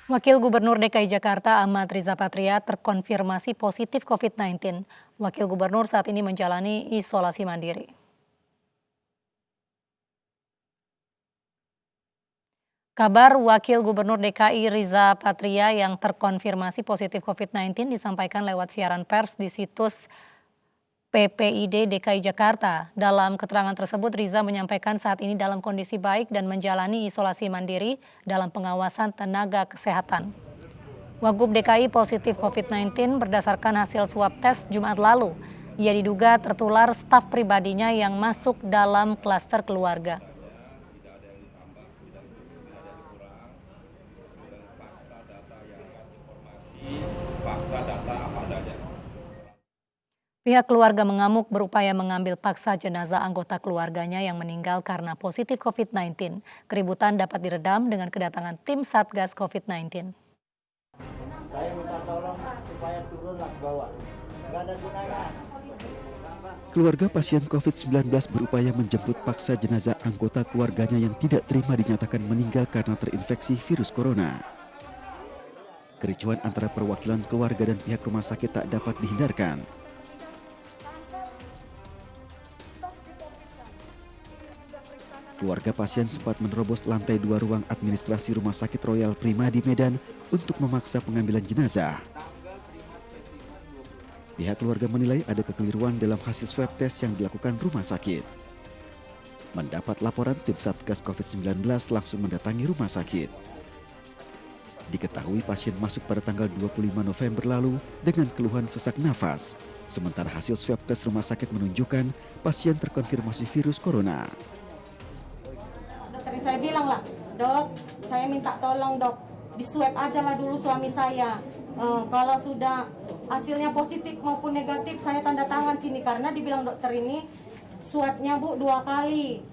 Wakil Gubernur DKI Jakarta Ahmad Riza Patria terkonfirmasi positif COVID-19. Wakil Gubernur saat ini menjalani isolasi mandiri. Kabar Wakil Gubernur DKI Riza Patria yang terkonfirmasi positif COVID-19 disampaikan lewat siaran pers di situs PPID DKI Jakarta. Dalam keterangan tersebut, Riza menyampaikan saat ini dalam kondisi baik dan menjalani isolasi mandiri dalam pengawasan tenaga kesehatan. Wagub DKI positif COVID-19 berdasarkan hasil swab tes Jumat lalu. Ia diduga tertular staf pribadinya yang masuk dalam klaster keluarga. Pihak keluarga mengamuk berupaya mengambil paksa jenazah anggota keluarganya yang meninggal karena positif COVID-19. Keributan dapat diredam dengan kedatangan tim Satgas COVID-19. Saya minta tolong supaya turunlah ke bawah. Nggak ada gunanya. Keluarga pasien COVID-19 berupaya menjemput paksa jenazah anggota keluarganya yang tidak terima dinyatakan meninggal karena terinfeksi virus corona. Kericuhan antara perwakilan keluarga dan pihak rumah sakit tak dapat dihindarkan. Keluarga pasien sempat menerobos lantai 2 ruang administrasi Rumah Sakit Royal Prima di Medan untuk memaksa pengambilan jenazah. Pihak keluarga menilai ada kekeliruan dalam hasil swab test yang dilakukan rumah sakit. Mendapat laporan, tim Satgas COVID-19 langsung mendatangi rumah sakit. Diketahui pasien masuk pada tanggal 25 November lalu dengan keluhan sesak nafas. Sementara hasil swab test rumah sakit menunjukkan pasien terkonfirmasi virus corona. Saya bilang lah, dok, saya minta tolong dok, di swab aja lah dulu suami saya. Kalau sudah hasilnya positif maupun negatif, saya tanda tangan sini. Karena dibilang dokter ini swabnya bu 2 kali,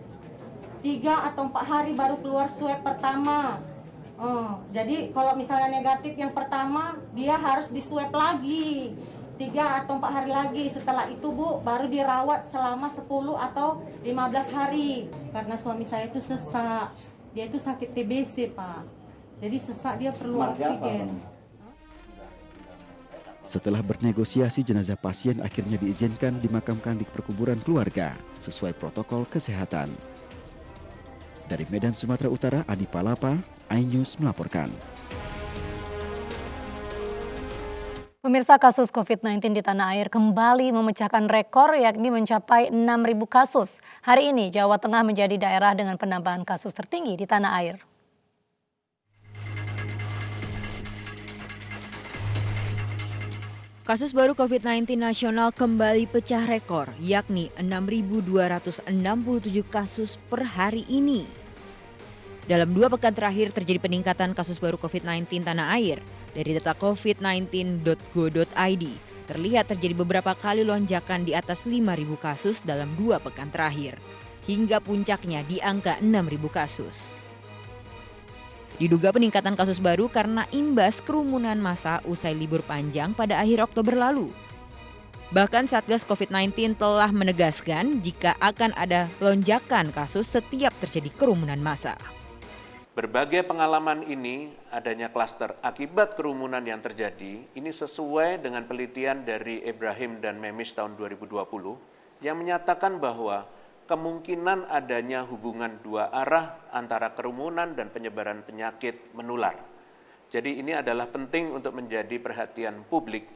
3 atau 4 hari baru keluar swab pertama. Jadi kalau misalnya negatif yang pertama, dia harus di swab lagi 3 atau 4 hari lagi. Setelah itu bu baru dirawat selama 10 atau 15 hari. Karena suami saya itu sesak, dia itu sakit TBC pak. Jadi sesak, dia perlu oksigen. Setelah bernegosiasi, jenazah pasien akhirnya diizinkan dimakamkan di perkuburan keluarga sesuai protokol kesehatan. Dari Medan, Sumatera Utara, Adi Palapa, iNews melaporkan. Pemirsa, kasus COVID-19 di tanah air kembali memecahkan rekor, yakni mencapai 6.000 kasus. Hari ini Jawa Tengah menjadi daerah dengan penambahan kasus tertinggi di tanah air. Kasus baru COVID-19 nasional kembali pecah rekor, yakni 6.267 kasus per hari ini. Dalam 2 pekan terakhir terjadi peningkatan kasus baru COVID-19 tanah air. Dari data covid19.go.id, terlihat terjadi beberapa kali lonjakan di atas 5.000 kasus dalam 2 pekan terakhir. Hingga puncaknya di angka 6.000 kasus. Diduga peningkatan kasus baru karena imbas kerumunan massa usai libur panjang pada akhir Oktober lalu. Bahkan Satgas COVID-19 telah menegaskan jika akan ada lonjakan kasus setiap terjadi kerumunan massa. Berbagai pengalaman ini, adanya klaster akibat kerumunan yang terjadi, ini sesuai dengan penelitian dari Ibrahim dan Memis tahun 2020 yang menyatakan bahwa kemungkinan adanya hubungan 2 arah antara kerumunan dan penyebaran penyakit menular. Jadi ini adalah penting untuk menjadi perhatian publik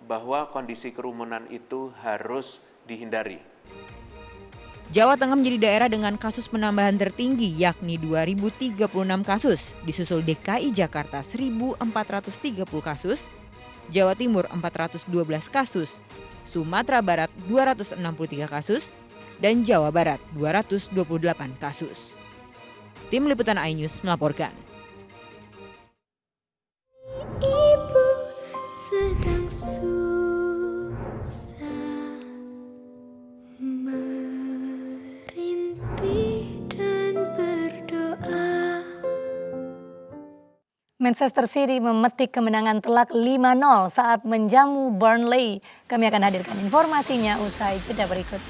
bahwa kondisi kerumunan itu harus dihindari. Jawa Tengah menjadi daerah dengan kasus penambahan tertinggi yakni 2.036 kasus, disusul DKI Jakarta 1.430 kasus, Jawa Timur 412 kasus, Sumatera Barat 263 kasus, dan Jawa Barat 228 kasus. Tim Liputan iNews melaporkan. Ibu sedang Manchester City memetik kemenangan telak 5-0 saat menjamu Burnley. Kami akan hadirkan informasinya usai jeda berikut.